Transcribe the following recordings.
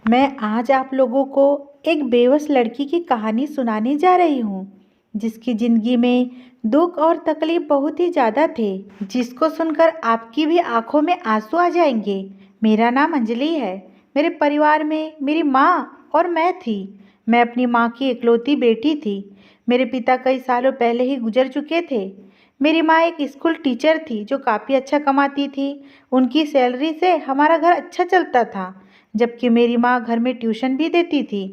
मैं आज आप लोगों को एक बेबस लड़की की कहानी सुनाने जा रही हूँ जिसकी ज़िंदगी में दुख और तकलीफ बहुत ही ज़्यादा थे, जिसको सुनकर आपकी भी आंखों में आंसू आ जाएंगे। मेरा नाम अंजलि है। मेरे परिवार में मेरी माँ और मैं थी। मैं अपनी माँ की इकलौती बेटी थी। मेरे पिता कई सालों पहले ही गुजर चुके थे। मेरी माँ एक स्कूल टीचर थी जो काफ़ी अच्छा कमाती थी। उनकी सैलरी से हमारा घर अच्छा चलता था, जबकि मेरी माँ घर में ट्यूशन भी देती थी।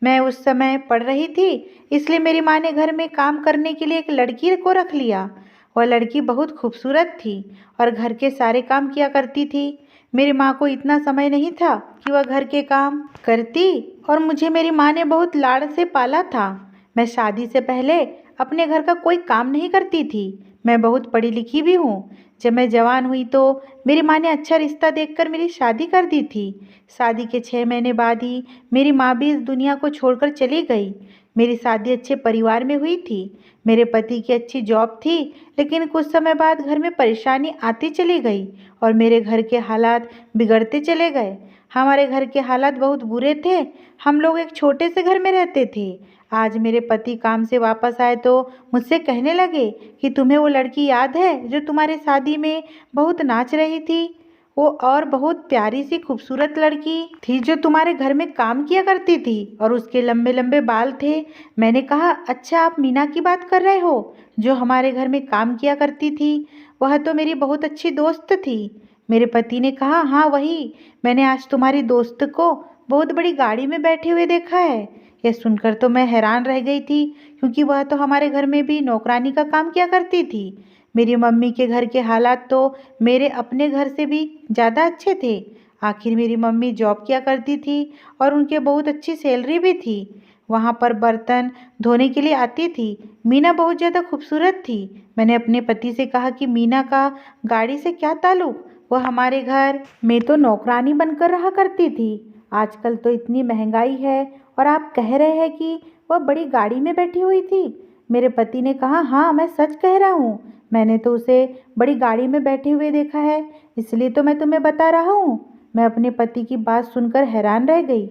मैं उस समय पढ़ रही थी, इसलिए मेरी माँ ने घर में काम करने के लिए एक लड़की को रख लिया। वह लड़की बहुत खूबसूरत थी और घर के सारे काम किया करती थी। मेरी माँ को इतना समय नहीं था कि वह घर के काम करती, और मुझे मेरी माँ ने बहुत लाड़ से पाला था। मैं शादी से पहले अपने घर का कोई काम नहीं करती थी। मैं बहुत पढ़ी लिखी भी हूँ। जब मैं जवान हुई तो मेरी माँ ने अच्छा रिश्ता देखकर मेरी शादी कर दी थी। शादी के 6 महीने बाद ही मेरी माँ भी इस दुनिया को छोड़कर चली गई। मेरी शादी अच्छे परिवार में हुई थी। मेरे पति की अच्छी जॉब थी, लेकिन कुछ समय बाद घर में परेशानी आती चली गई और मेरे घर के हालात बिगड़ते चले गए। हमारे घर के हालात बहुत बुरे थे। हम लोग एक छोटे से घर में रहते थे। आज मेरे पति काम से वापस आए तो मुझसे कहने लगे कि तुम्हें वो लड़की याद है जो तुम्हारे शादी में बहुत नाच रही थी? वो और बहुत प्यारी सी खूबसूरत लड़की थी जो तुम्हारे घर में काम किया करती थी और उसके लंबे लंबे बाल थे। मैंने कहा, अच्छा आप मीना की बात कर रहे हो जो हमारे घर में काम किया करती थी? वह तो मेरी बहुत अच्छी दोस्त थी। मेरे पति ने कहा, हाँ वही। मैंने आज तुम्हारी दोस्त को बहुत बड़ी गाड़ी में बैठे हुए देखा है। यह सुनकर तो मैं हैरान रह गई थी, क्योंकि वह तो हमारे घर में भी नौकरानी का काम किया करती थी। मेरी मम्मी के घर के हालात तो मेरे अपने घर से भी ज़्यादा अच्छे थे। आखिर मेरी मम्मी जॉब किया करती थी और उनके बहुत अच्छी सैलरी भी थी। वहाँ पर बर्तन धोने के लिए आती थी। मीना बहुत ज़्यादा खूबसूरत थी। मैंने अपने पति से कहा कि मीना का गाड़ी से क्या ताल्लुक? वह हमारे घर में तो नौकरानी बनकर रहा करती थी। आजकल तो इतनी महंगाई है और आप कह रहे हैं कि वह बड़ी गाड़ी में बैठी हुई थी। मेरे पति ने कहा, हाँ मैं सच कह रहा हूँ। मैंने तो उसे बड़ी गाड़ी में बैठे हुए देखा है, इसलिए तो मैं तुम्हें बता रहा हूँ। मैं अपने पति की बात सुनकर हैरान रह गई।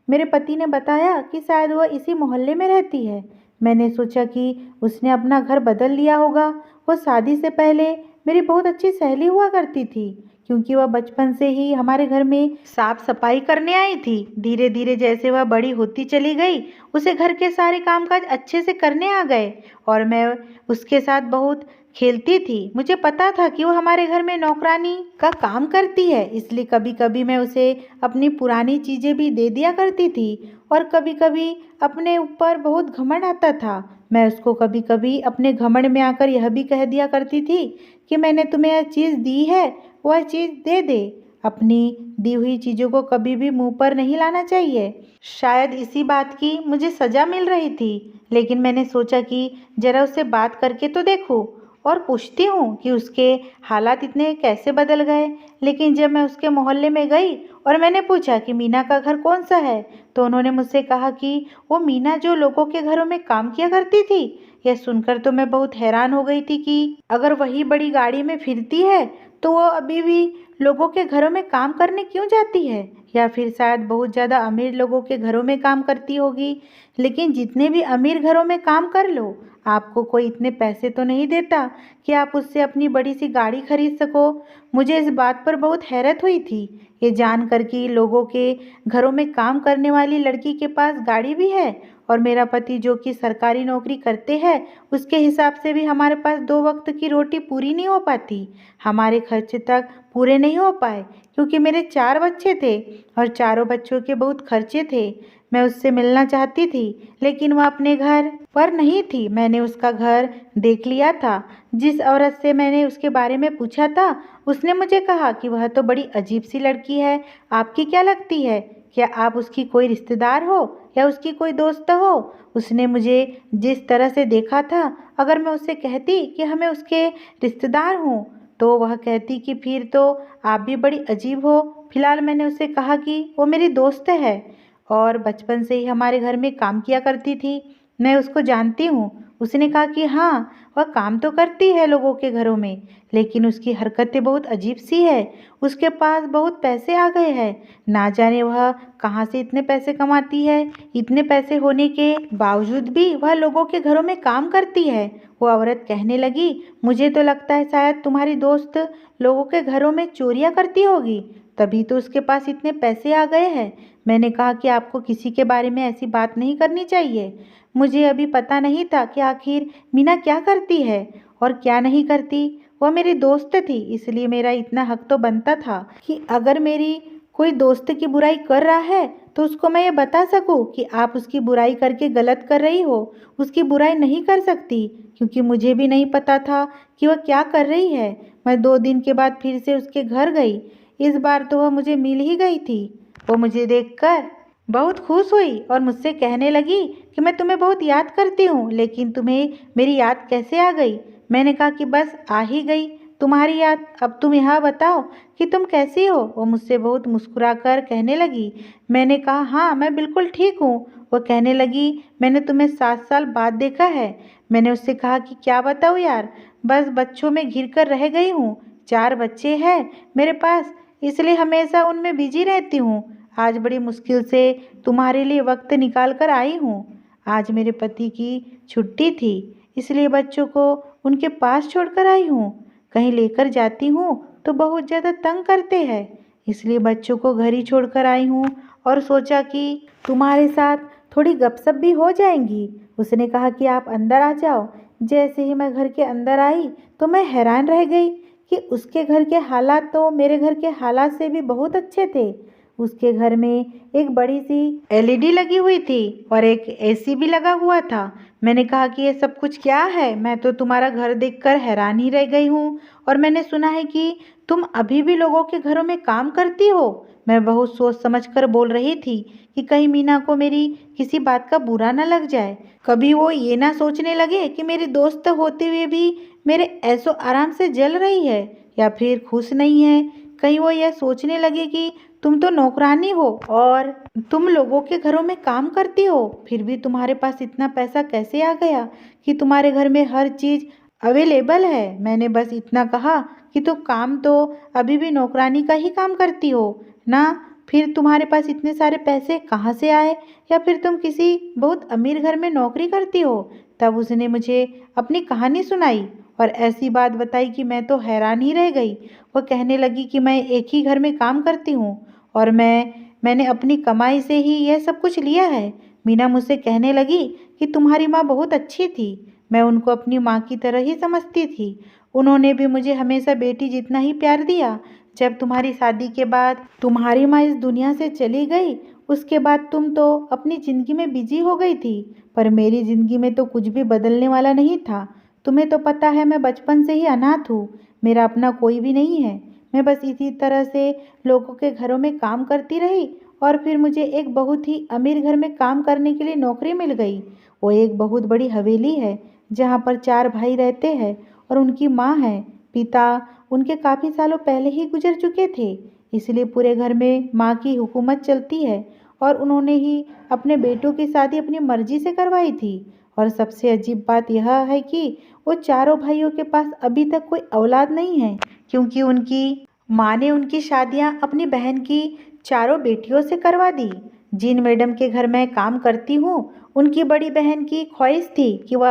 मेरे पति ने बताया कि शायद वह इसी मोहल्ले में रहती है। मैंने सोचा कि उसने अपना घर बदल लिया होगा। वह शादी से पहले मेरी बहुत अच्छी सहेली हुआ करती थी, क्योंकि वह बचपन से ही हमारे घर में साफ सफाई करने आई थी। धीरे धीरे जैसे वह बड़ी होती चली गई, उसे घर के सारे कामकाज अच्छे से करने आ गए और मैं उसके साथ बहुत खेलती थी। मुझे पता था कि वो हमारे घर में नौकरानी का काम करती है, इसलिए कभी कभी मैं उसे अपनी पुरानी चीज़ें भी दे दिया करती थी और कभी कभी अपने ऊपर बहुत घमंड आता था। मैं उसको कभी कभी अपने घमंड में आकर यह भी कह दिया करती थी कि मैंने तुम्हें यह चीज़ दी है, वह चीज़ दे दे। अपनी दी हुई चीज़ों को कभी भी मुंह पर नहीं लाना चाहिए। शायद इसी बात की मुझे सज़ा मिल रही थी, लेकिन मैंने सोचा कि ज़रा उससे बात करके तो देखूं और पूछती हूँ कि उसके हालात इतने कैसे बदल गए। लेकिन जब मैं उसके मोहल्ले में गई और मैंने पूछा कि मीना का घर कौन सा है, तो उन्होंने मुझसे कहा कि वो मीना जो लोगों के घरों में काम किया करती थी। यह सुनकर तो मैं बहुत हैरान हो गई थी कि अगर वही बड़ी गाड़ी में फिरती है तो वो अभी भी लोगों के घरों में काम करने क्यों जाती है, या फिर शायद बहुत ज़्यादा अमीर लोगों के घरों में काम करती होगी। लेकिन जितने भी अमीर घरों में काम कर लो, आपको कोई इतने पैसे तो नहीं देता कि आप उससे अपनी बड़ी सी गाड़ी खरीद सको। मुझे इस बात पर बहुत हैरत हुई थी, ये जानकर कि लोगों के घरों में काम करने वाली लड़की के पास गाड़ी भी है और मेरा पति जो कि सरकारी नौकरी करते हैं, उसके हिसाब से भी हमारे पास 2 वक्त की रोटी पूरी नहीं हो पाती। हमारे खर्चे तक पूरे नहीं हो पाए, क्योंकि मेरे 4 बच्चे थे और चारों बच्चों के बहुत खर्चे थे। मैं उससे मिलना चाहती थी, लेकिन वह अपने घर पर नहीं थी। मैंने उसका घर देख लिया था। जिस औरत से मैंने उसके बारे में पूछा था, उसने मुझे कहा कि वह तो बड़ी अजीब सी लड़की है। आपकी क्या लगती है? क्या आप उसकी कोई रिश्तेदार हो या उसकी कोई दोस्त हो? उसने मुझे जिस तरह से देखा था, अगर मैं उससे कहती कि हमें उसके रिश्तेदार हूँ, तो वह कहती कि फिर तो आप भी बड़ी अजीब हो। फिलहाल मैंने उससे कहा कि वो मेरी दोस्त है और बचपन से ही हमारे घर में काम किया करती थी। मैं उसको जानती हूँ। उसने कहा कि हाँ, वह काम तो करती है लोगों के घरों में, लेकिन उसकी हरकतें बहुत अजीब सी है। उसके पास बहुत पैसे आ गए हैं, ना जाने वह कहाँ से इतने पैसे कमाती है। इतने पैसे होने के बावजूद भी वह लोगों के घरों में काम करती है। वो औरत कहने लगी, मुझे तो लगता है शायद तुम्हारी दोस्त लोगों के घरों में चोरियां करती होगी, तभी तो उसके पास इतने पैसे आ गए हैं। मैंने कहा कि आपको किसी के बारे में ऐसी बात नहीं करनी चाहिए। मुझे अभी पता नहीं था कि आखिर मीना क्या करती है और क्या नहीं करती। वह मेरी दोस्त थी, इसलिए मेरा इतना हक तो बनता था कि अगर मेरी कोई दोस्त की बुराई कर रहा है तो उसको मैं ये बता सकूं कि आप उसकी बुराई करके गलत कर रही हो। उसकी बुराई नहीं कर सकती, क्योंकि मुझे भी नहीं पता था कि वह क्या कर रही है। मैं 2 दिन के बाद फिर से उसके घर गई। इस बार तो वह मुझे मिल ही गई थी। वो मुझे देखकर बहुत खुश हुई और मुझसे कहने लगी कि मैं तुम्हें बहुत याद करती हूँ, लेकिन तुम्हें मेरी याद कैसे आ गई। मैंने कहा कि बस आ ही गई तुम्हारी याद। अब तुम यह बताओ कि तुम कैसी हो। वो मुझसे बहुत मुस्कुराकर कहने लगी। मैंने कहा हाँ, मैं बिल्कुल ठीक हूँ। वो कहने लगी, मैंने तुम्हें 7 साल बाद देखा है। मैंने उससे कहा कि क्या बताऊँ यार, बस बच्चों में घिर कर रह गई हूँ। 4 बच्चे हैं मेरे पास, इसलिए हमेशा उनमें बिजी रहती हूँ। आज बड़ी मुश्किल से तुम्हारे लिए वक्त निकाल कर आई हूँ। आज मेरे पति की छुट्टी थी, इसलिए बच्चों को उनके पास छोड़कर आई हूँ। कहीं लेकर जाती हूँ तो बहुत ज़्यादा तंग करते हैं, इसलिए बच्चों को घर ही छोड़कर आई हूँ और सोचा कि तुम्हारे साथ थोड़ी गपशप भी हो जाएंगी। उसने कहा कि आप अंदर आ जाओ। जैसे ही मैं घर के अंदर आई तो मैं हैरान रह गई कि उसके घर के हालात तो मेरे घर के हालात से भी बहुत अच्छे थे। उसके घर में एक बड़ी सी एलईडी लगी हुई थी और एक एसी भी लगा हुआ था। मैंने कहा कि ये सब कुछ क्या है, मैं तो तुम्हारा घर देखकर हैरान ही रह गई हूँ। और मैंने सुना है कि तुम अभी भी लोगों के घरों में काम करती हो। मैं बहुत सोच समझकर बोल रही थी कि कहीं मीना को मेरी किसी बात का बुरा ना लग जाए। कभी वो ये ना सोचने लगे कि मेरी दोस्त होते हुए भी मेरे ऐसो आराम से जल रही है या फिर खुश नहीं है। कहीं वो यह सोचने लगे कि तुम तो नौकरानी हो और तुम लोगों के घरों में काम करती हो, फिर भी तुम्हारे पास इतना पैसा कैसे आ गया कि तुम्हारे घर में हर चीज़ अवेलेबल है। मैंने बस इतना कहा कि तुम काम तो अभी भी नौकरानी का ही काम करती हो ना, फिर तुम्हारे पास इतने सारे पैसे कहाँ से आए, या फिर तुम किसी बहुत अमीर घर में नौकरी करती हो। तब उसने मुझे अपनी कहानी सुनाई और ऐसी बात बताई कि मैं तो हैरान ही रह गई। वह कहने लगी कि मैं एक ही घर में काम करती हूँ और मैंने अपनी कमाई से ही यह सब कुछ लिया है। मीना मुझसे कहने लगी कि तुम्हारी माँ बहुत अच्छी थी। मैं उनको अपनी माँ की तरह ही समझती थी। उन्होंने भी मुझे हमेशा बेटी जितना ही प्यार दिया। जब तुम्हारी शादी के बाद तुम्हारी माँ इस दुनिया से चली गई, उसके बाद तुम तो अपनी ज़िंदगी में बिजी हो गई थी, पर मेरी ज़िंदगी में तो कुछ भी बदलने वाला नहीं था। तुम्हें तो पता है मैं बचपन से ही अनाथ हूँ, मेरा अपना कोई भी नहीं है। मैं बस इसी तरह से लोगों के घरों में काम करती रही और फिर मुझे एक बहुत ही अमीर घर में काम करने के लिए नौकरी मिल गई। वो एक बहुत बड़ी हवेली है जहाँ पर 4 भाई रहते हैं और उनकी माँ है। पिता उनके काफ़ी सालों पहले ही गुजर चुके थे, इसलिए पूरे घर में माँ की हुकूमत चलती है और उन्होंने ही अपने बेटों की शादी अपनी मर्जी से करवाई थी। और सबसे अजीब बात यह है कि वो चारों भाइयों के पास अभी तक कोई औलाद नहीं है, क्योंकि उनकी माँ ने उनकी शादियाँ अपनी बहन की चारों बेटियों से करवा दी। जिन मैडम के घर मैं काम करती हूँ, उनकी बड़ी बहन की ख्वाहिश थी कि वह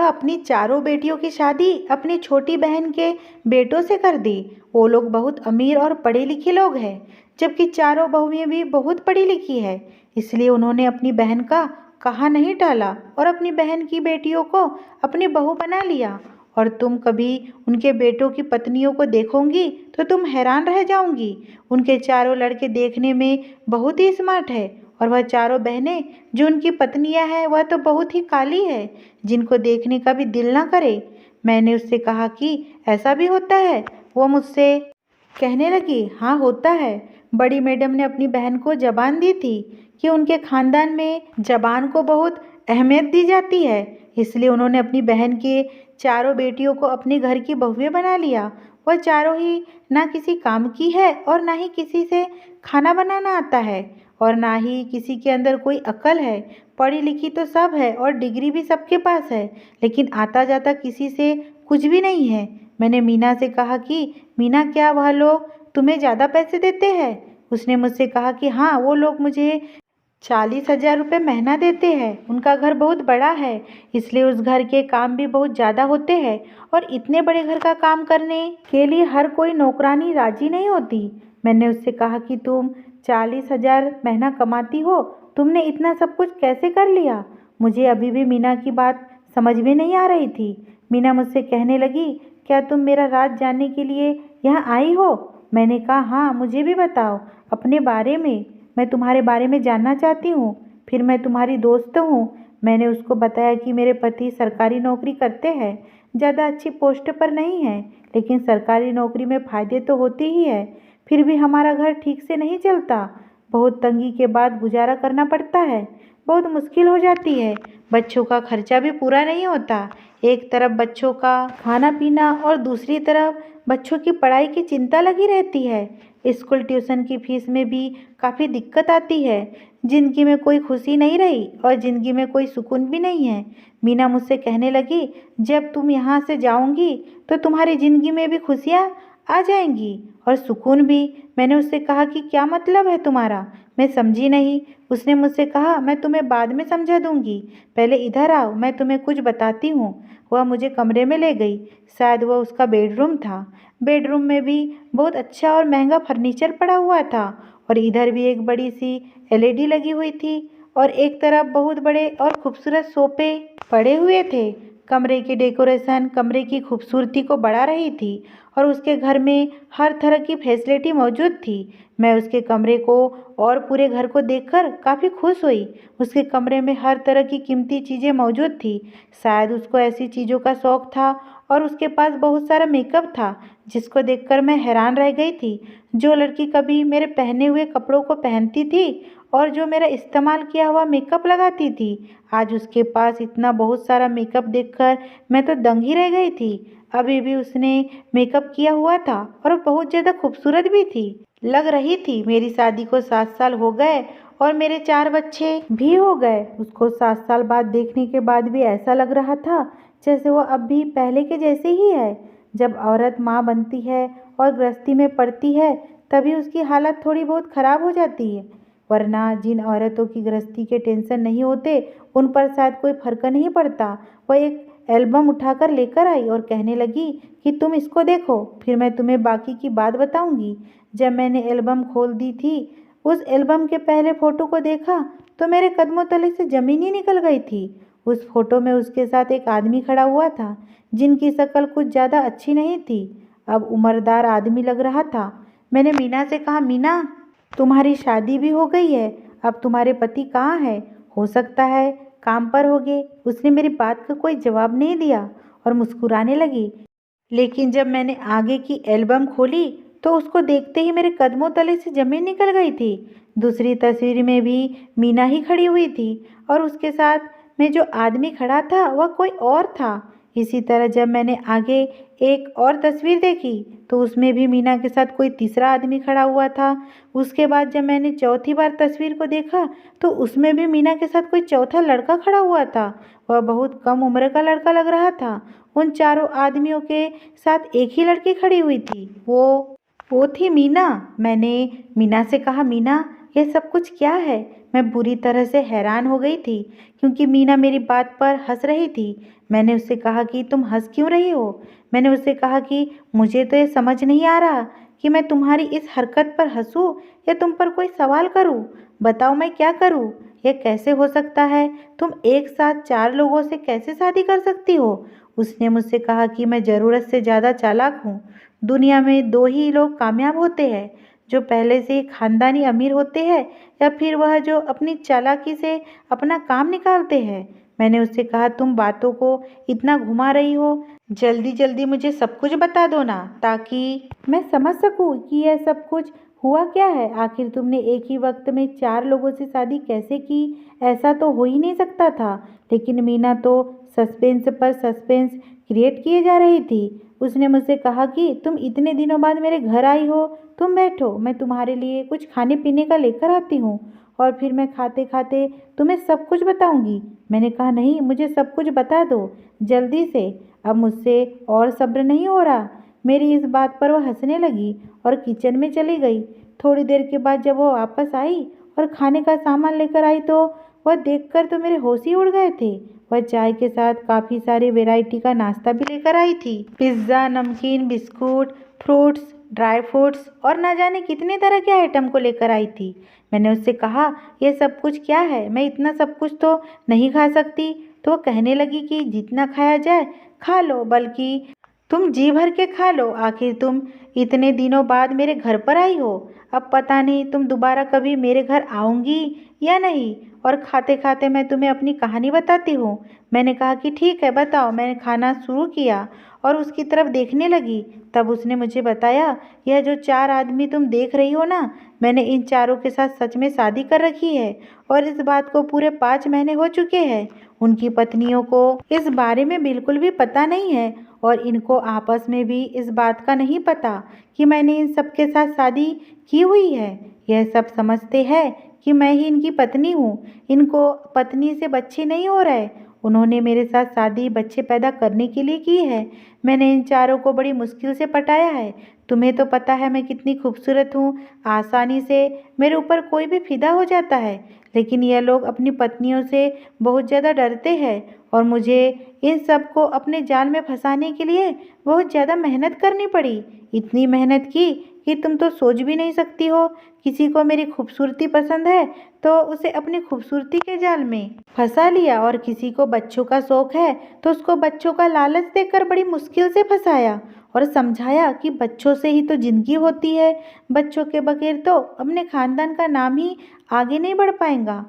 अपनी चारों बेटियों की शादी अपनी छोटी बहन के बेटों से कर दी। वो लोग बहुत अमीर और पढ़े लिखे लोग हैं, जबकि चारों बहुएं भी बहुत पढ़ी लिखी है। इसलिए उन्होंने अपनी बहन का कहा नहीं टाला और अपनी बहन की बेटियों को अपनी बहू बना लिया। और तुम कभी उनके बेटों की पत्नियों को देखोगी तो तुम हैरान रह जाओगी। उनके चारों लड़के देखने में बहुत ही स्मार्ट है और वह चारों बहनें जो उनकी पत्नियां हैं वह तो बहुत ही काली है, जिनको देखने का भी दिल ना करे। मैंने उससे कहा कि ऐसा भी होता है। वो मुझसे कहने लगी, हाँ होता है। बड़ी मैडम ने अपनी बहन को जबान दी थी कि उनके खानदान में जबान को बहुत अहमियत दी जाती है, इसलिए उन्होंने अपनी बहन के चारों बेटियों को अपने घर की बहुएं बना लिया। वह चारों ही ना किसी काम की है और ना ही किसी से खाना बनाना आता है और ना ही किसी के अंदर कोई अक्ल है। पढ़ी लिखी तो सब है और डिग्री भी सबके पास है, लेकिन आता जाता किसी से कुछ भी नहीं है। मैंने मीना से कहा कि मीना, क्या वह लोग तुम्हें ज़्यादा पैसे देते हैं? उसने मुझसे कहा कि हाँ, वो लोग मुझे 40,000 रुपये महीना देते हैं। उनका घर बहुत बड़ा है, इसलिए उस घर के काम भी बहुत ज़्यादा होते हैं और इतने बड़े घर का काम करने के लिए हर कोई नौकरानी राजी नहीं होती। मैंने उससे कहा कि तुम 40,000 महीना कमाती हो, तुमने इतना सब कुछ कैसे कर लिया? मुझे अभी भी मीना की बात समझ में नहीं आ रही थी। मीना मुझसे कहने लगी, क्या तुम मेरा राज जानने के लिए यहाँ आई हो? मैंने कहा, हाँ, मुझे भी बताओ अपने बारे में, मैं तुम्हारे बारे में जानना चाहती हूँ। फिर मैं तुम्हारी दोस्त हूँ। मैंने उसको बताया कि मेरे पति सरकारी नौकरी करते हैं, ज़्यादा अच्छी पोस्ट पर नहीं है, लेकिन सरकारी नौकरी में फ़ायदे तो होते ही है। फिर भी हमारा घर ठीक से नहीं चलता, बहुत तंगी के बाद गुजारा करना पड़ता है, बहुत मुश्किल हो जाती है। बच्चों का खर्चा भी पूरा नहीं होता, एक तरफ बच्चों का खाना पीना और दूसरी तरफ बच्चों की पढ़ाई की चिंता लगी रहती है। स्कूल ट्यूशन की फीस में भी काफ़ी दिक्कत आती है। ज़िंदगी में कोई खुशी नहीं रही और ज़िंदगी में कोई सुकून भी नहीं है। मीना मुझसे कहने लगी, जब तुम यहाँ से जाओगी तो तुम्हारी ज़िंदगी में भी खुशियाँ आ जाएंगी और सुकून भी। मैंने उससे कहा कि क्या मतलब है तुम्हारा? मैं समझी नहीं। उसने मुझसे कहा, मैं तुम्हें बाद में समझा दूंगी, पहले इधर आओ, मैं तुम्हें कुछ बताती हूँ। वह मुझे कमरे में ले गई। शायद वह उसका बेडरूम था। बेडरूम में भी बहुत अच्छा और महंगा फर्नीचर पड़ा हुआ था और इधर भी एक बड़ी सी एलईडी लगी हुई थी और एक तरफ बहुत बड़े और खूबसूरत सोफे पड़े हुए थे। कमरे की डेकोरेशन कमरे की खूबसूरती को बढ़ा रही थी और उसके घर में हर तरह की फैसिलिटी मौजूद थी। मैं उसके कमरे को और पूरे घर को देखकर काफ़ी खुश हुई। उसके कमरे में हर तरह की कीमती चीज़ें मौजूद थी। शायद उसको ऐसी चीज़ों का शौक़ था और उसके पास बहुत सारा मेकअप था, जिसको देखकर मैं हैरान रह गई थी। जो लड़की कभी मेरे पहने हुए कपड़ों को पहनती थी और जो मेरा इस्तेमाल किया हुआ मेकअप लगाती थी, आज उसके पास इतना बहुत सारा मेकअप देखकर मैं तो दंग ही रह गई थी। अभी भी उसने मेकअप किया हुआ था और बहुत ज़्यादा खूबसूरत भी थी, लग रही थी। मेरी शादी को 7 साल हो गए और मेरे 4 बच्चे भी हो गए। उसको 7 साल बाद देखने के बाद भी ऐसा लग रहा था जैसे वो अब भी पहले के जैसे ही है। जब औरत माँ बनती है और गृहस्थी में पड़ती है, तभी उसकी हालत थोड़ी बहुत ख़राब हो जाती है, वरना जिन औरतों की गृहस्थी के टेंशन नहीं होते उन पर शायद कोई फर्क नहीं पड़ता। वह एक एल्बम उठाकर लेकर आई और कहने लगी कि तुम इसको देखो, फिर मैं तुम्हें बाकी की बात बताऊंगी। जब मैंने एल्बम खोल दी थी, उस एल्बम के पहले फ़ोटो को देखा तो मेरे कदमों तले से ज़मीन ही निकल गई थी। उस फोटो में उसके साथ एक आदमी खड़ा हुआ था, जिनकी शक्ल कुछ ज़्यादा अच्छी नहीं थी, अब उम्रदार आदमी लग रहा था। मैंने मीना से कहा, मीना, तुम्हारी शादी भी हो गई है, अब तुम्हारे पति कहाँ है? हो सकता है काम पर होगे। उसने मेरी बात का कोई जवाब नहीं दिया और मुस्कुराने लगी। लेकिन जब मैंने आगे की एल्बम खोली तो उसको देखते ही मेरे कदमों तले से ज़मीन निकल गई थी। दूसरी तस्वीर में भी मीना ही खड़ी हुई थी और उसके साथ में जो आदमी खड़ा था वह कोई और था। इसी तरह जब मैंने आगे एक और तस्वीर देखी तो उसमें भी मीना के साथ कोई तीसरा आदमी खड़ा हुआ था। उसके बाद जब मैंने चौथी बार तस्वीर को देखा तो उसमें भी मीना के साथ कोई चौथा लड़का खड़ा हुआ था। वह बहुत कम उम्र का लड़का लग रहा था। उन चारों आदमियों के साथ एक ही लड़की खड़ी हुई थी, वो थी मीना। मैंने मीना से कहा, मीना, यह सब कुछ क्या है? मैं बुरी तरह से हैरान हो गई थी क्योंकि मीना मेरी बात पर हंस रही थी। मैंने उससे कहा कि तुम हंस क्यों रही हो? मैंने उससे कहा कि मुझे तो ये समझ नहीं आ रहा कि मैं तुम्हारी इस हरकत पर हंसूं या तुम पर कोई सवाल करूं। बताओ, मैं क्या करूं? यह कैसे हो सकता है? तुम एक साथ 4 लोगों से कैसे शादी कर सकती हो? उसने मुझसे कहा कि मैं ज़रूरत से ज़्यादा चालाक हूँ। दुनिया में 2 ही लोग कामयाब होते हैं, जो पहले से ही खानदानी अमीर होते हैं या फिर वह जो अपनी चालाकी से अपना काम निकालते हैं। मैंने उससे कहा, तुम बातों को इतना घुमा रही हो, जल्दी जल्दी मुझे सब कुछ बता दो ना, ताकि मैं समझ सकूं कि यह सब कुछ हुआ क्या है। आखिर तुमने एक ही वक्त में 4 लोगों से शादी कैसे की? ऐसा तो हो ही नहीं सकता था। लेकिन मीना तो सस्पेंस पर सस्पेंस क्रिएट किए जा रही थी। उसने मुझसे कहा कि तुम इतने दिनों बाद मेरे घर आई हो, तुम बैठो, मैं तुम्हारे लिए कुछ खाने पीने का लेकर आती हूँ। और फिर मैं खाते खाते तुम्हें सब कुछ बताऊंगी। मैंने कहा नहीं, मुझे सब कुछ बता दो जल्दी से, अब मुझसे और सब्र नहीं हो रहा। मेरी इस बात पर वह हंसने लगी और किचन में चली गई। थोड़ी देर के बाद जब वो वापस आई और खाने का सामान लेकर आई तो वह देखकर तो मेरे होश ही उड़ गए थे। वह चाय के साथ काफ़ी सारी वैरायटी का नाश्ता भी लेकर आई थी। पिज्ज़ा, नमकीन, बिस्कुट, फ्रूट्स, ड्राई फ्रूट्स और ना जाने कितने तरह के आइटम को लेकर आई थी। मैंने उससे कहा, यह सब कुछ क्या है, मैं इतना सब कुछ तो नहीं खा सकती। तो वो कहने लगी कि जितना खाया जाए खा लो, बल्कि तुम जी भर के खा लो। आखिर तुम इतने दिनों बाद मेरे घर पर आई हो, अब पता नहीं तुम दोबारा कभी मेरे घर आओगी या नहीं। और खाते खाते मैं तुम्हें अपनी कहानी बताती हूँ। मैंने कहा कि ठीक है बताओ। मैंने खाना शुरू किया और उसकी तरफ देखने लगी। तब उसने मुझे बताया, यह जो 4 आदमी तुम देख रही हो ना, मैंने इन चारों के साथ सच में शादी कर रखी है और इस बात को पूरे 5 महीने हो चुके हैं। उनकी पत्नियों को इस बारे में बिल्कुल भी पता नहीं है और इनको आपस में भी इस बात का नहीं पता कि मैंने इन सबके साथ शादी की हुई है। यह सब समझते हैं कि मैं ही इनकी पत्नी हूँ। इनको पत्नी से बच्चे नहीं हो रहे। उन्होंने मेरे साथ शादी बच्चे पैदा करने के लिए की है। मैंने इन चारों को बड़ी मुश्किल से पटाया है। तुम्हें तो पता है मैं कितनी खूबसूरत हूँ, आसानी से मेरे ऊपर कोई भी फिदा हो जाता है। लेकिन यह लोग अपनी पत्नियों से बहुत ज़्यादा डरते हैं और मुझे इन सबको अपने जाल में फंसाने के लिए बहुत ज़्यादा मेहनत करनी पड़ी। इतनी मेहनत की कि तुम तो सोच भी नहीं सकती हो। किसी को मेरी खूबसूरती पसंद है तो उसे अपनी खूबसूरती के जाल में फंसा लिया, और किसी को बच्चों का शौक है तो उसको बच्चों का लालच देकर बड़ी मुश्किल से फंसाया और समझाया कि बच्चों से ही तो जिंदगी होती है, बच्चों के बगैर तो अपने खानदान का नाम ही आगे नहीं बढ़ पाएगा।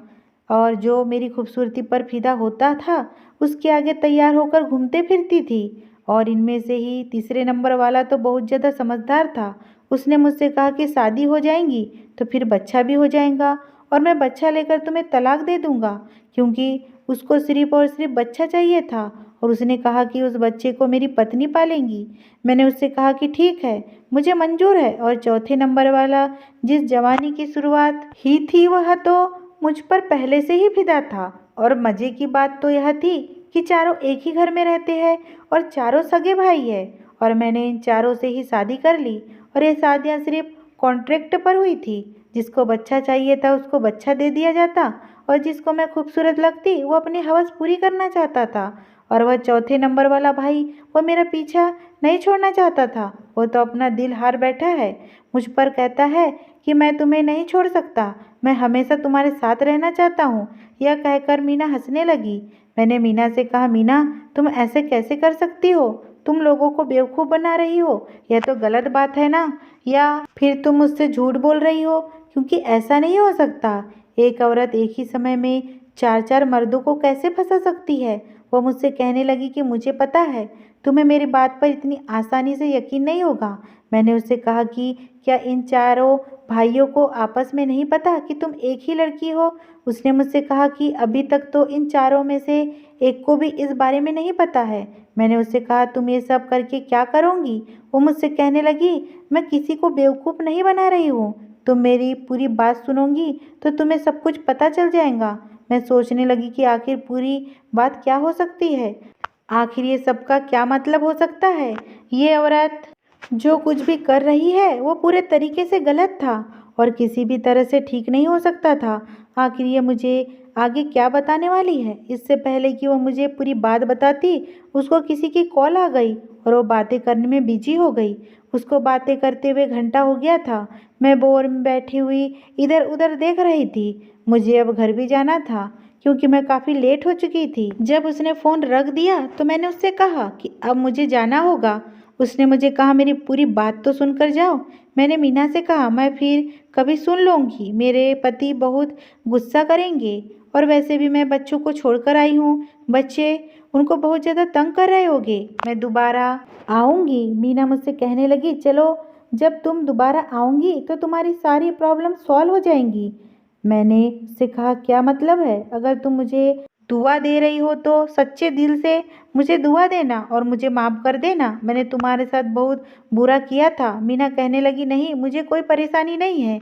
और जो मेरी खूबसूरती पर फिदा होता था उसके आगे तैयार होकर घूमते फिरती थी। और इनमें से ही तीसरे नंबर वाला तो बहुत ज़्यादा समझदार था। उसने मुझसे कहा कि शादी हो जाएंगी तो फिर बच्चा भी हो जाएगा और मैं बच्चा लेकर तुम्हें तलाक दे दूंगा, क्योंकि उसको सिर्फ और सिर्फ बच्चा चाहिए था और उसने कहा कि उस बच्चे को मेरी पत्नी पालेंगी। मैंने उससे कहा कि ठीक है, मुझे मंजूर है। और चौथे नंबर वाला, जिस जवानी की शुरुआत ही थी, वह तो मुझ पर पहले से ही फिदा था। और मज़े की बात तो यह थी कि चारों एक ही घर में रहते हैं और चारों सगे भाई है। और मैंने इन चारों से ही शादी कर ली और ये शादियाँ सिर्फ कॉन्ट्रैक्ट पर हुई थी। जिसको बच्चा चाहिए था उसको बच्चा दे दिया जाता और जिसको मैं खूबसूरत लगती वो अपनी हवस पूरी करना चाहता था। और वह चौथे नंबर वाला भाई, वो मेरा पीछा नहीं छोड़ना चाहता था। वो तो अपना दिल हार बैठा है, मुझ पर कहता है कि मैं तुम्हें नहीं छोड़ सकता, मैं हमेशा तुम्हारे साथ रहना चाहता हूँ। यह कहकर मीना हंसने लगी। मैंने मीना से कहा, मीना तुम ऐसे कैसे कर सकती हो, तुम लोगों को बेवकूफ़ बना रही हो, यह तो गलत बात है ना। या फिर तुम मुझसे झूठ बोल रही हो, क्योंकि ऐसा नहीं हो सकता। एक औरत एक ही समय में 4 मर्दों को कैसे फंसा सकती है। वो मुझसे कहने लगी कि मुझे पता है तुम्हें मेरी बात पर इतनी आसानी से यकीन नहीं होगा। मैंने उससे कहा कि क्या इन चारों भाइयों को आपस में नहीं पता कि तुम एक ही लड़की हो। उसने मुझसे कहा कि अभी तक तो इन चारों में से एक को भी इस बारे में नहीं पता है। मैंने उससे कहा, तुम ये सब करके क्या करोगी। वो मुझसे कहने लगी, मैं किसी को बेवकूफ़ नहीं बना रही हूँ, तुम मेरी पूरी बात सुनोगी तो तुम्हें सब कुछ पता चल जाएगा। मैं सोचने लगी कि आखिर पूरी बात क्या हो सकती है, आखिर ये सब का क्या मतलब हो सकता है। ये औरत जो कुछ भी कर रही है वो पूरे तरीके से गलत था और किसी भी तरह से ठीक नहीं हो सकता था। आखिर ये मुझे आगे क्या बताने वाली है। इससे पहले कि वो मुझे पूरी बात बताती, उसको किसी की कॉल आ गई और वो बातें करने में बिजी हो गई। उसको बातें करते हुए घंटा हो गया था। मैं बोर में बैठी हुई इधर उधर देख रही थी। मुझे अब घर भी जाना था क्योंकि मैं काफ़ी लेट हो चुकी थी। जब उसने फ़ोन रख दिया तो मैंने उससे कहा कि अब मुझे जाना होगा। उसने मुझे कहा, मेरी पूरी बात तो सुनकर जाओ। मैंने मीना से कहा, मैं फिर कभी सुन लूँगी, मेरे पति बहुत गुस्सा करेंगे और वैसे भी मैं बच्चों को छोड़कर आई हूँ, बच्चे उनको बहुत ज़्यादा तंग कर रहे होंगे, मैं दोबारा आऊँगी। मीना मुझसे कहने लगी, चलो जब तुम दोबारा आऊँगी तो तुम्हारी सारी प्रॉब्लम सॉल्व हो जाएंगी। मैंने उससे कहा, क्या मतलब है, अगर तुम मुझे दुआ दे रही हो तो सच्चे दिल से मुझे दुआ देना और मुझे माफ़ कर देना। मैंने तुम्हारे साथ बहुत बुरा किया था। मीना कहने लगी, नहीं मुझे कोई परेशानी नहीं है,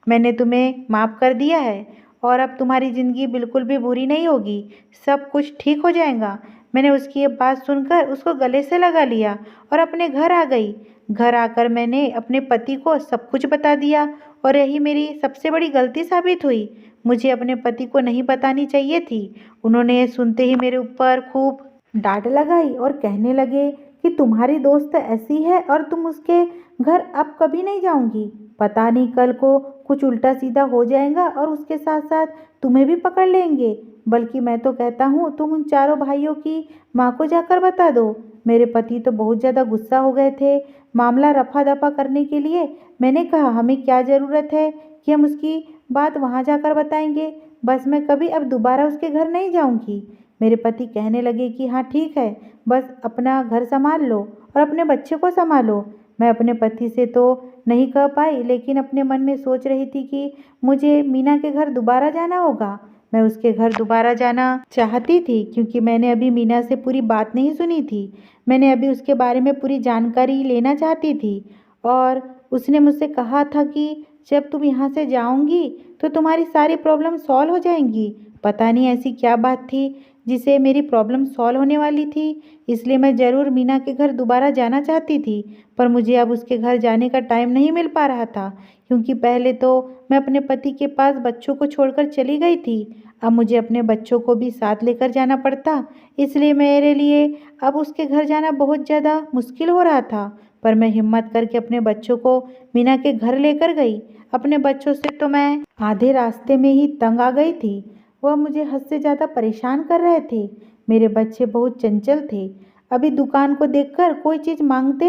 मैंने तुम्हें माफ़ कर दिया है और अब तुम्हारी ज़िंदगी बिल्कुल भी बुरी नहीं होगी, सब कुछ ठीक हो जाएगा। मैंने उसकी ये बात सुनकर उसको गले से लगा लिया और अपने घर आ गई। घर आकर मैंने अपने पति को सब कुछ बता दिया और यही मेरी सबसे बड़ी गलती साबित हुई। मुझे अपने पति को नहीं बतानी चाहिए थी। उन्होंने ये सुनते ही मेरे ऊपर खूब डांट लगाई और कहने लगे कि तुम्हारी दोस्त ऐसी है और तुम उसके घर अब कभी नहीं जाऊंगी। पता नहीं कल को कुछ उल्टा सीधा हो जाएगा और उसके साथ साथ तुम्हें भी पकड़ लेंगे। बल्कि मैं तो कहता हूँ तुम उन चारों भाइयों की माँ को जाकर बता दो। मेरे पति तो बहुत ज़्यादा गुस्सा हो गए थे। मामला रफा दफा करने के लिए मैंने कहा हमें क्या ज़रूरत है कि हम उसकी बात वहाँ जाकर बताएंगे। बस मैं कभी अब दोबारा उसके घर नहीं जाऊंगी। मेरे पति कहने लगे कि हाँ ठीक है, बस अपना घर संभाल लो और अपने बच्चे को संभालो। मैं अपने पति से तो नहीं कह पाई, लेकिन अपने मन में सोच रही थी कि मुझे मीना के घर दोबारा जाना होगा। मैं उसके घर दोबारा जाना चाहती थी क्योंकि मैंने अभी मीना से पूरी बात नहीं सुनी थी। मैंने अभी उसके बारे में पूरी जानकारी लेना चाहती थी और उसने मुझसे कहा था कि जब तुम यहाँ से जाओगी तो तुम्हारी सारी प्रॉब्लम सॉल्व हो जाएंगी। पता नहीं ऐसी क्या बात थी जिसे मेरी प्रॉब्लम सॉल्व होने वाली थी। इसलिए मैं ज़रूर मीना के घर दोबारा जाना चाहती थी, पर मुझे अब उसके घर जाने का टाइम नहीं मिल पा रहा था क्योंकि पहले तो मैं अपने पति के पास बच्चों को छोड़कर चली गई थी। अब मुझे अपने बच्चों को भी साथ लेकर जाना पड़ता, इसलिए मेरे लिए अब उसके घर जाना बहुत ज़्यादा मुश्किल हो रहा था। पर मैं हिम्मत करके अपने बच्चों को मीना के घर लेकर गई। अपने बच्चों से तो मैं आधे रास्ते में ही तंग आ गई थी। वह मुझे हद से ज़्यादा परेशान कर रहे थे। मेरे बच्चे बहुत चंचल थे। अभी दुकान को देखकर कोई चीज़ मांगते,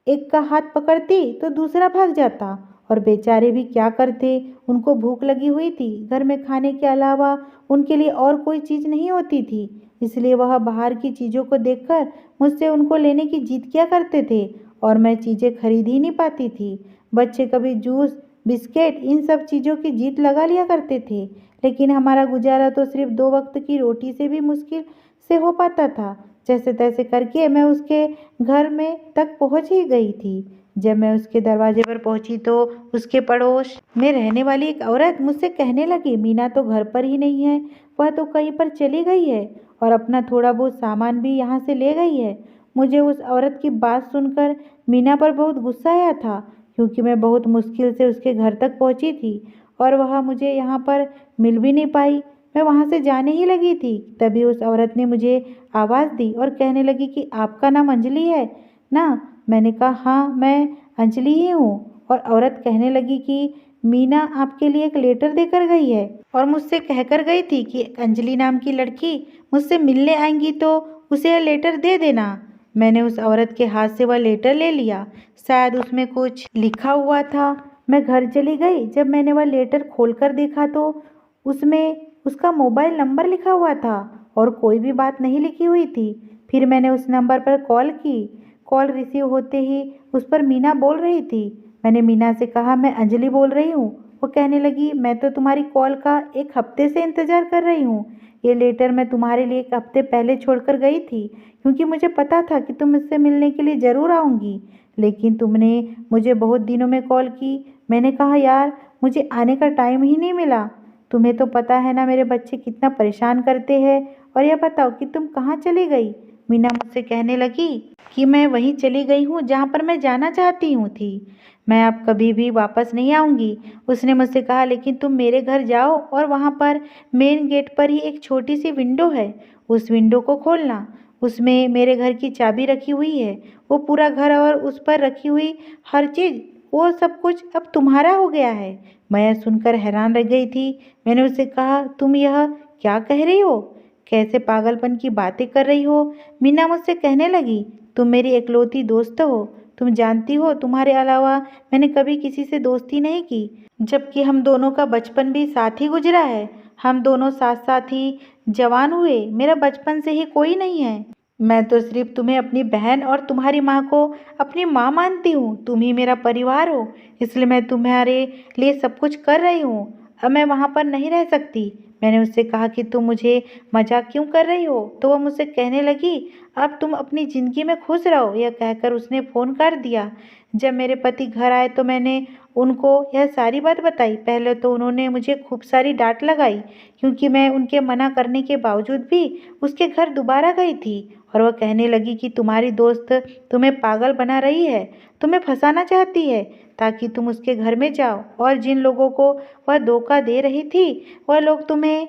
एक का हाथ पकड़ती तो दूसरा भाग जाता। और बेचारे भी क्या करते, उनको भूख लगी हुई थी। घर में खाने के अलावा उनके लिए और कोई चीज़ नहीं होती थी, इसलिए वह बाहर की चीज़ों को देखकर मुझसे उनको लेने की जिद किया करते थे और मैं चीज़ें खरीद ही नहीं पाती थी। बच्चे कभी जूस, बिस्किट, इन सब चीज़ों की जिद लगा लिया करते थे, लेकिन हमारा गुजारा तो सिर्फ 2 वक्त की रोटी से भी मुश्किल से हो पाता था। जैसे तैसे करके मैं उसके घर में तक पहुंच ही गई थी। जब मैं उसके दरवाजे पर पहुंची तो उसके पड़ोस में रहने वाली एक औरत मुझसे कहने लगी, मीना तो घर पर ही नहीं है, वह तो कहीं पर चली गई है और अपना थोड़ा बहुत सामान भी यहाँ से ले गई है। मुझे उस औरत की बात सुनकर मीना पर बहुत गुस्सा आया था क्योंकि मैं बहुत मुश्किल से उसके घर तक पहुंची थी और वह मुझे यहाँ पर मिल भी नहीं पाई। मैं वहाँ से जाने ही लगी थी, तभी उस औरत ने मुझे आवाज़ दी और कहने लगी कि आपका नाम अंजलि है ना। मैंने कहा हाँ, मैं अंजलि ही हूँ। और औरत कहने लगी कि मीना आपके लिए एक लेटर देकर गई है और मुझसे कहकर गई थी कि एक अंजलि नाम की लड़की मुझसे मिलने आएंगी तो उसे यह लेटर दे देना। मैंने उस औरत के हाथ से वह लेटर ले लिया। शायद उसमें कुछ लिखा हुआ था। मैं घर चली गई। जब मैंने वह लेटर खोलकर देखा तो उसमें उसका मोबाइल नंबर लिखा हुआ था और कोई भी बात नहीं लिखी हुई थी। फिर मैंने उस नंबर पर कॉल की। कॉल रिसीव होते ही उस पर मीना बोल रही थी। मैंने मीना से कहा मैं अंजलि बोल रही हूँ। वो कहने लगी मैं तो तुम्हारी कॉल का 1 हफ्ते से इंतज़ार कर रही हूँ। ये लेटर मैं तुम्हारे लिए 1 हफ्ते पहले छोड़कर गई थी क्योंकि मुझे पता था कि तुम मुझसे मिलने के लिए ज़रूर आऊँगी, लेकिन तुमने मुझे बहुत दिनों में कॉल की। मैंने कहा यार, मुझे आने का टाइम ही नहीं मिला। तुम्हें तो पता है ना मेरे बच्चे कितना परेशान करते हैं। और यह बताओ कि तुम कहाँ चली गई। मीना मुझसे कहने लगी कि मैं वहीं चली गई हूँ जहाँ पर मैं जाना चाहती हूँ थी। मैं अब कभी भी वापस नहीं आऊँगी। उसने मुझसे कहा लेकिन तुम मेरे घर जाओ और वहाँ पर मेन गेट पर ही एक छोटी सी विंडो है, उस विंडो को खोलना। उसमें मेरे घर की चाबी रखी हुई है। वो पूरा घर और उस पर रखी हुई हर चीज़, वो सब कुछ अब तुम्हारा हो गया है। मैं यह सुनकर हैरान रह गई थी। मैंने उससे कहा तुम यह क्या कह रही हो, कैसे पागलपन की बातें कर रही हो। मीना मुझसे कहने लगी तुम मेरी इकलौती दोस्त हो। तुम जानती हो तुम्हारे अलावा मैंने कभी किसी से दोस्ती नहीं की, जबकि हम दोनों का बचपन भी साथ ही गुजरा है। हम दोनों साथ साथ ही जवान हुए। मेरा बचपन से ही कोई नहीं है। मैं तो सिर्फ तुम्हें अपनी बहन और तुम्हारी माँ को अपनी माँ मानती हूँ। तुम ही मेरा परिवार हो, इसलिए मैं तुम्हारे लिए सब कुछ कर रही हूँ। अब मैं वहाँ पर नहीं रह सकती। मैंने उससे कहा कि तुम मुझे मजाक क्यों कर रही हो? तो वह मुझसे कहने लगी, अब तुम अपनी ज़िंदगी में खुश रहो। यह कहकर उसने फ़ोन काट दिया। जब मेरे पति घर आए तो मैंने उनको यह सारी बात बताई। पहले तो उन्होंने मुझे खूब सारी डांट लगाई क्योंकि मैं उनके मना करने के बावजूद भी उसके घर दोबारा गई थी। और वह कहने लगी कि तुम्हारी दोस्त तुम्हें पागल बना रही है, तुम्हें फंसाना चाहती है ताकि तुम उसके घर में जाओ, और जिन लोगों को वह धोखा दे रही थी वह लोग तुम्हें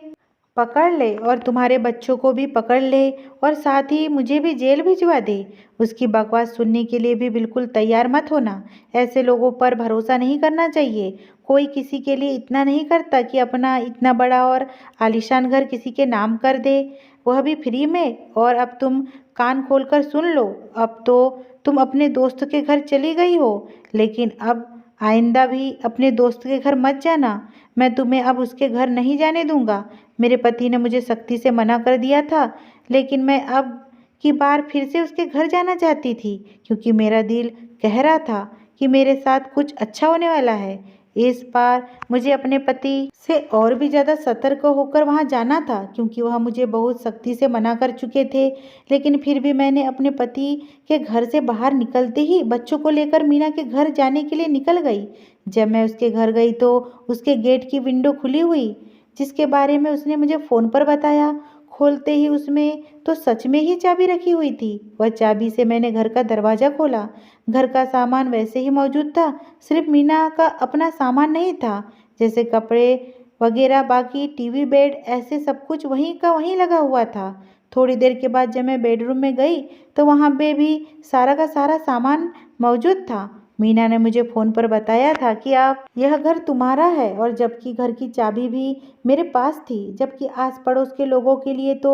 पकड़ ले और तुम्हारे बच्चों को भी पकड़ ले और साथ ही मुझे भी जेल भिजवा दे। उसकी बकवास सुनने के लिए भी बिल्कुल तैयार मत होना। ऐसे लोगों पर भरोसा नहीं करना चाहिए। कोई किसी के लिए इतना नहीं करता कि अपना इतना बड़ा और आलीशान घर किसी के नाम कर दे, वह भी फ्री में। और अब तुम कान खोलकर सुन लो। अब तो तुम अपने दोस्त के घर चली गई हो, लेकिन अब आइंदा भी अपने दोस्त के घर मत जाना। मैं तुम्हें अब उसके घर नहीं जाने दूंगा। मेरे पति ने मुझे सख्ती से मना कर दिया था, लेकिन मैं अब की बार फिर से उसके घर जाना चाहती थी क्योंकि मेरा दिल कह रहा था कि मेरे साथ कुछ अच्छा होने वाला है। इस बार मुझे अपने पति से और भी ज़्यादा सतर्क होकर वहाँ जाना था क्योंकि वह मुझे बहुत सख्ती से मना कर चुके थे। लेकिन फिर भी मैंने अपने पति के घर से बाहर निकलते ही बच्चों को लेकर मीना के घर जाने के लिए निकल गई। जब मैं उसके घर गई तो उसके गेट की विंडो खुली हुई, जिसके बारे में उसने मुझे फ़ोन पर बताया। खोलते ही उसमें तो सच में ही चाबी रखी हुई थी। वह चाबी से मैंने घर का दरवाज़ा खोला। घर का सामान वैसे ही मौजूद था, सिर्फ मीना का अपना सामान नहीं था, जैसे कपड़े वगैरह, बाकी टीवी, बेड, ऐसे सब कुछ वहीं का वहीं लगा हुआ था। थोड़ी देर के बाद जब मैं बेडरूम में गई तो वहाँ पे भी सारा का सारा सामान मौजूद था। मीना ने मुझे फ़ोन पर बताया था कि आप यह घर तुम्हारा है, और जबकि घर की चाबी भी मेरे पास थी, जबकि आस पड़ोस के लोगों के लिए तो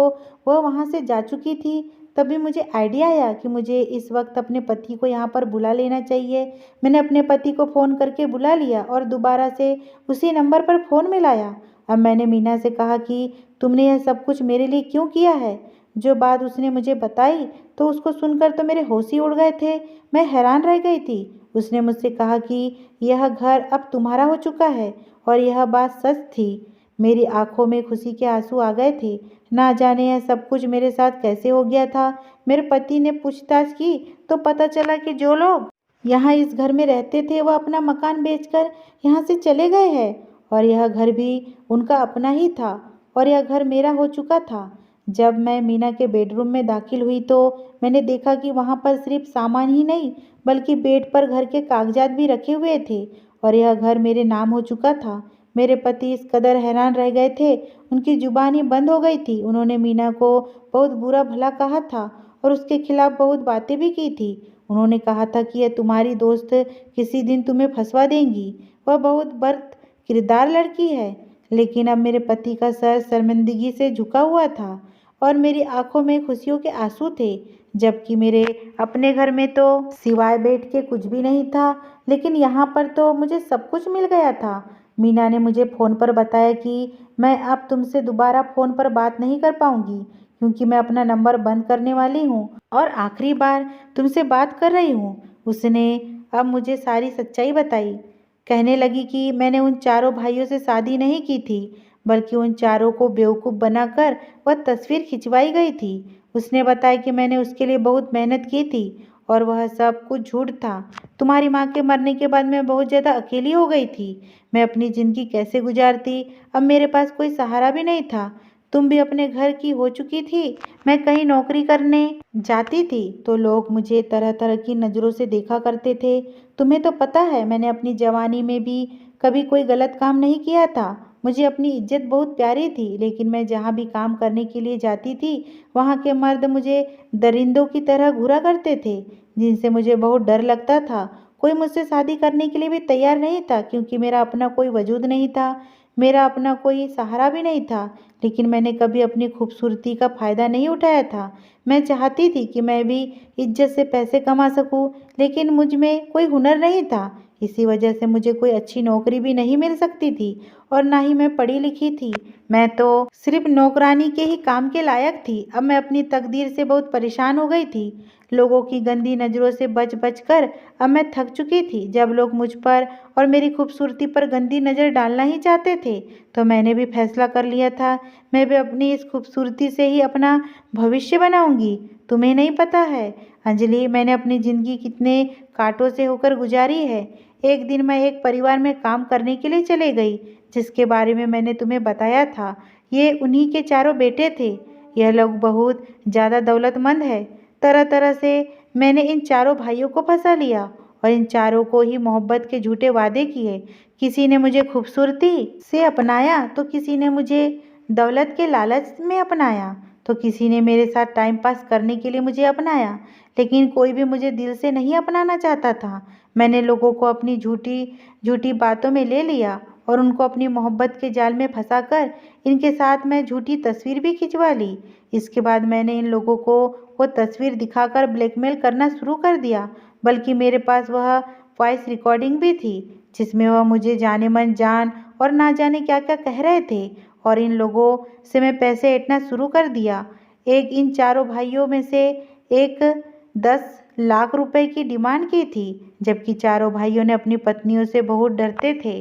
वह वहाँ से जा चुकी थी। तभी मुझे आइडिया आया कि मुझे इस वक्त अपने पति को यहाँ पर बुला लेना चाहिए। मैंने अपने पति को फ़ोन करके बुला लिया और दोबारा से उसी नंबर पर फ़ोन मिलाया। अब मैंने मीना से कहा कि तुमने यह सब कुछ मेरे लिए क्यों किया है। जो बात उसने मुझे बताई तो उसको सुनकर तो मेरे होश ही उड़ गए थे। मैं हैरान रह गई थी। उसने मुझसे कहा कि यह घर अब तुम्हारा हो चुका है, और यह बात सच थी। मेरी आंखों में खुशी के आंसू आ गए थे। ना जाने यह सब कुछ मेरे साथ कैसे हो गया था। मेरे पति ने पूछताछ की तो पता चला कि जो लोग यहाँ इस घर में रहते थे वह अपना मकान बेचकर यहाँ से चले गए हैं, और यह घर भी उनका अपना ही था और यह घर मेरा हो चुका था। जब मैं मीना के बेडरूम में दाखिल हुई तो मैंने देखा कि वहाँ पर सिर्फ सामान ही नहीं बल्कि बेड पर घर के कागजात भी रखे हुए थे, और यह घर मेरे नाम हो चुका था। मेरे पति इस कदर हैरान रह गए थे, उनकी जुबान ही बंद हो गई थी। उन्होंने मीना को बहुत बुरा भला कहा था और उसके खिलाफ बहुत बातें भी की थी। उन्होंने कहा था कि यह तुम्हारी दोस्त किसी दिन तुम्हें फंसवा देंगी, वह बहुत बद किरदार लड़की है। लेकिन अब मेरे पति का सर शर्मिंदगी से झुका हुआ था और मेरी आंखों में खुशियों के आंसू थे, जबकि मेरे अपने घर में तो सिवाय बेड के कुछ भी नहीं था। लेकिन यहाँ पर तो मुझे सब कुछ मिल गया था। मीना ने मुझे फ़ोन पर बताया कि मैं अब तुमसे दोबारा फ़ोन पर बात नहीं कर पाऊँगी क्योंकि मैं अपना नंबर बंद करने वाली हूँ और आखिरी बार तुमसे बात कर रही हूँ। उसने अब मुझे सारी सच्चाई बताई। कहने लगी कि मैंने उन चारों भाइयों से शादी नहीं की थी, बल्कि उन चारों को बेवकूफ़ बनाकर वह तस्वीर खिंचवाई गई थी। उसने बताया कि मैंने उसके लिए बहुत मेहनत की थी और वह सब कुछ झूठ था। तुम्हारी माँ के मरने के बाद मैं बहुत ज़्यादा अकेली हो गई थी। मैं अपनी ज़िंदगी कैसे गुजारती, अब मेरे पास कोई सहारा भी नहीं था। तुम भी अपने घर की हो चुकी थी। मैं कहीं नौकरी करने जाती थी तो लोग मुझे तरह तरह की नज़रों से देखा करते थे। तुम्हें तो पता है मैंने अपनी जवानी में भी कभी कोई गलत काम नहीं किया था। मुझे अपनी इज्जत बहुत प्यारी थी, लेकिन मैं जहाँ भी काम करने के लिए जाती थी वहाँ के मर्द मुझे दरिंदों की तरह घूरा करते थे, जिनसे मुझे बहुत डर लगता था। कोई मुझसे शादी करने के लिए भी तैयार नहीं था क्योंकि मेरा अपना कोई वजूद नहीं था, मेरा अपना कोई सहारा भी नहीं था। लेकिन मैंने कभी अपनी खूबसूरती का फ़ायदा नहीं उठाया था। मैं चाहती थी कि मैं भी इज्जत से पैसे कमा सकूं, लेकिन मुझ में कोई हुनर नहीं था। इसी वजह से मुझे कोई अच्छी नौकरी भी नहीं मिल सकती थी और ना ही मैं पढ़ी लिखी थी। मैं तो सिर्फ नौकरानी के ही काम के लायक थी। अब मैं अपनी तकदीर से बहुत परेशान हो गई थी। लोगों की गंदी नज़रों से बच बच कर अब मैं थक चुकी थी। जब लोग मुझ पर और मेरी खूबसूरती पर गंदी नज़र डालना ही चाहते थे तो मैंने भी फैसला कर लिया था, मैं भी अपनी इस खूबसूरती से ही अपना भविष्य बनाऊंगी। तुम्हें नहीं पता है अंजलि, मैंने अपनी ज़िंदगी कितने कांटों से होकर गुजारी है। एक दिन मैं एक परिवार में काम करने के लिए चले गई जिसके बारे में मैंने तुम्हें बताया था। ये उन्हीं के चारों बेटे थे। यह लोग बहुत ज़्यादा दौलतमंद है। तरह तरह से मैंने इन चारों भाइयों को फंसा लिया और इन चारों को ही मोहब्बत के झूठे वादे किए। किसी ने मुझे खूबसूरती से अपनाया तो किसी ने मुझे दौलत के लालच में अपनाया तो किसी ने मेरे साथ टाइम पास करने के लिए मुझे अपनाया, लेकिन कोई भी मुझे दिल से नहीं अपनाना चाहता था। मैंने लोगों को अपनी झूठी झूठी बातों में ले लिया और उनको अपनी मोहब्बत के जाल में फंसाकर इनके साथ मैं झूठी तस्वीर भी खिंचवा ली। इसके बाद मैंने इन लोगों को वो तस्वीर दिखाकर ब्लैकमेल करना शुरू कर दिया, बल्कि मेरे पास वह वॉइस रिकॉर्डिंग भी थी जिसमें वह मुझे जाने मन जान और ना जाने क्या क्या कह रहे थे। और इन लोगों से मैं पैसे ऐंठना शुरू कर दिया। एक इन चारों भाइयों में से एक 10 लाख रुपए की डिमांड की थी, जबकि चारों भाइयों ने अपनी पत्नियों से बहुत डरते थे।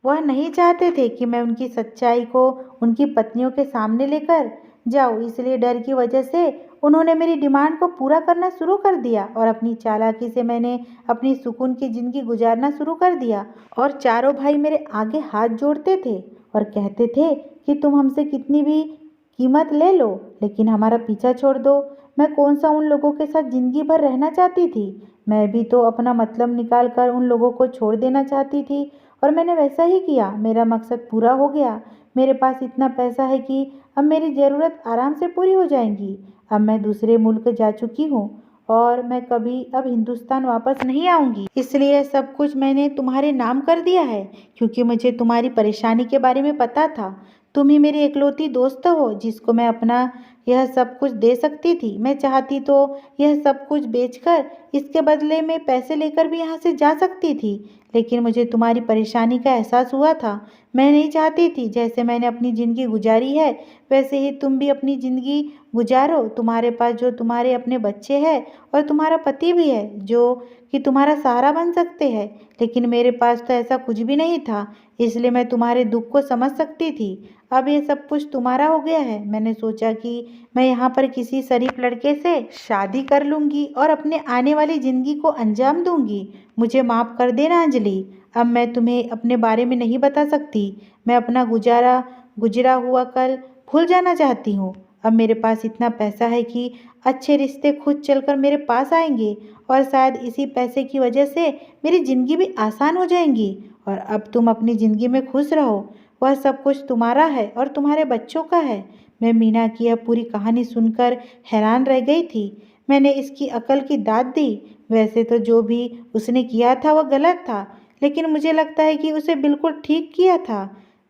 वह नहीं चाहते थे कि मैं उनकी सच्चाई को उनकी पत्नियों के सामने लेकर जाऊं, इसलिए डर की वजह से उन्होंने मेरी डिमांड को पूरा करना शुरू कर दिया और अपनी चालाकी से मैंने अपनी सुकून की ज़िंदगी गुजारना शुरू कर दिया। और चारों भाई मेरे आगे हाथ जोड़ते थे और कहते थे कि तुम हमसे कितनी भी कीमत ले लो लेकिन हमारा पीछा छोड़ दो। मैं कौन सा उन लोगों के साथ ज़िंदगी भर रहना चाहती थी। मैं भी तो अपना मतलब निकाल कर उन लोगों को छोड़ देना चाहती थी और मैंने वैसा ही किया। मेरा मकसद पूरा हो गया। मेरे पास इतना पैसा है कि अब मेरी ज़रूरत आराम से पूरी हो जाएगी। अब मैं दूसरे मुल्क जा चुकी हूँ और मैं कभी अब हिंदुस्तान वापस नहीं आऊँगी। इसलिए सब कुछ मैंने तुम्हारे नाम कर दिया है क्योंकि मुझे तुम्हारी परेशानी के बारे में पता था। तुम ही मेरी इकलौती दोस्त हो जिसको मैं अपना यह सब कुछ दे सकती थी। मैं चाहती तो यह सब कुछ बेचकर इसके बदले में पैसे लेकर भी यहाँ से जा सकती थी, लेकिन मुझे तुम्हारी परेशानी का एहसास हुआ था। मैं नहीं चाहती थी जैसे मैंने अपनी ज़िंदगी गुजारी है वैसे ही तुम भी अपनी ज़िंदगी गुजारो। तुम्हारे पास जो तुम्हारे अपने बच्चे हैं और तुम्हारा पति भी है जो कि तुम्हारा सहारा बन सकते हैं, लेकिन मेरे पास तो ऐसा कुछ भी नहीं था, इसलिए मैं तुम्हारे दुख को समझ सकती थी। अब ये सब कुछ तुम्हारा हो गया है। मैंने सोचा कि मैं यहाँ पर किसी शरीफ लड़के से शादी कर लूँगी और अपने आने वाली ज़िंदगी को अंजाम दूँगी। मुझे माफ़ कर देना अंजलि, अब मैं तुम्हें अपने बारे में नहीं बता सकती। मैं अपना गुजरा हुआ कल भूल जाना चाहती हूँ। अब मेरे पास इतना पैसा है कि अच्छे रिश्ते खुद चलकर मेरे पास आएंगे और शायद इसी पैसे की वजह से मेरी ज़िंदगी भी आसान हो जाएंगी। और अब तुम अपनी ज़िंदगी में खुश रहो। वह सब कुछ तुम्हारा है और तुम्हारे बच्चों का है। मैं मीना की यह पूरी कहानी सुनकर हैरान रह गई थी। मैंने इसकी अकल की दाद दी। वैसे तो जो भी उसने किया था वह गलत था, लेकिन मुझे लगता है कि उसे बिल्कुल ठीक किया था,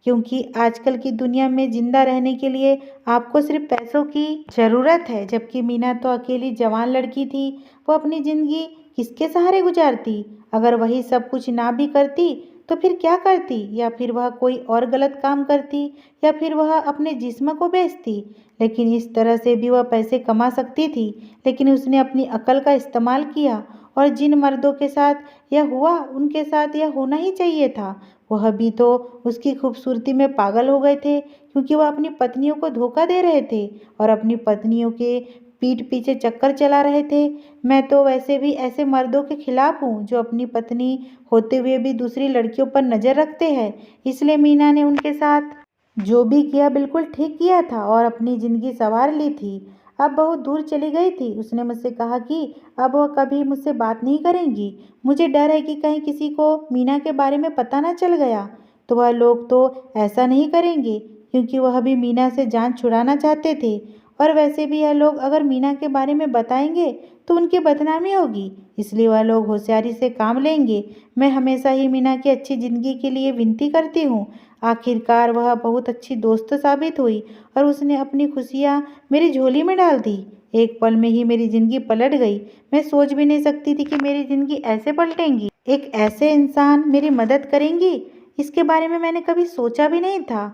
क्योंकि आजकल की दुनिया में ज़िंदा रहने के लिए आपको सिर्फ पैसों की ज़रूरत है। जबकि मीना तो अकेली जवान लड़की थी, वो अपनी ज़िंदगी किसके सहारे गुजारती। अगर वही सब कुछ ना भी करती तो फिर क्या करती, या फिर वह कोई और गलत काम करती, या फिर वह अपने जिस्म को बेचती। लेकिन इस तरह से भी वह पैसे कमा सकती थी, लेकिन उसने अपनी अकल का इस्तेमाल किया और जिन मर्दों के साथ यह हुआ उनके साथ यह होना ही चाहिए था। वह भी तो उसकी खूबसूरती में पागल हो गए थे क्योंकि वह अपनी पत्नियों को धोखा दे रहे थे और अपनी पत्नियों के पीठ पीछे चक्कर चला रहे थे। मैं तो वैसे भी ऐसे मर्दों के खिलाफ हूँ जो अपनी पत्नी होते हुए भी दूसरी लड़कियों पर नज़र रखते हैं। इसलिए मीना ने उनके साथ जो भी किया बिल्कुल ठीक किया था और अपनी ज़िंदगी संवार ली थी। अब बहुत दूर चली गई थी। उसने मुझसे कहा कि अब वह कभी मुझसे बात नहीं करेंगी। मुझे डर है कि कहीं किसी को मीना के बारे में पता ना चल गया तो वह लोग तो ऐसा नहीं करेंगे क्योंकि वह भी मीना से जान छुड़ाना चाहते थे। और वैसे भी यह लोग अगर मीना के बारे में बताएंगे तो उनकी बदनामी होगी, इसलिए वह लोग होशियारी से काम लेंगे। मैं हमेशा ही मीना की अच्छी ज़िंदगी के लिए विनती करती हूँ। आखिरकार वह बहुत अच्छी दोस्त साबित हुई और उसने अपनी खुशियाँ मेरी झोली में डाल दी। एक पल में ही मेरी ज़िंदगी पलट गई। मैं सोच भी नहीं सकती थी कि मेरी ज़िंदगी ऐसे पलटेंगी, एक ऐसे इंसान मेरी मदद करेंगी, इसके बारे में मैंने कभी सोचा भी नहीं था।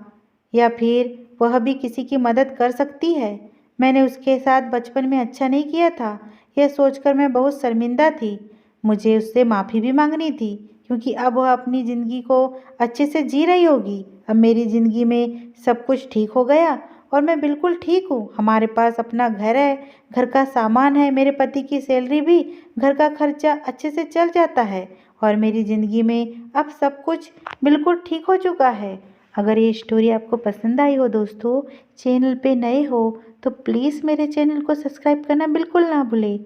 या फिर वह भी किसी की मदद कर सकती है। मैंने उसके साथ बचपन में अच्छा नहीं किया था, यह सोचकर मैं बहुत शर्मिंदा थी। मुझे उससे माफ़ी भी मांगनी थी, क्योंकि अब वह अपनी ज़िंदगी को अच्छे से जी रही होगी। अब मेरी ज़िंदगी में सब कुछ ठीक हो गया और मैं बिल्कुल ठीक हूँ। हमारे पास अपना घर है, घर का सामान है, मेरे पति की सैलरी भी घर का खर्चा अच्छे से चल जाता है और मेरी ज़िंदगी में अब सब कुछ बिल्कुल ठीक हो चुका है। अगर ये स्टोरी आपको पसंद आई हो दोस्तों, चैनल पे नए हो तो प्लीज़ मेरे चैनल को सब्सक्राइब करना बिल्कुल ना भूलें।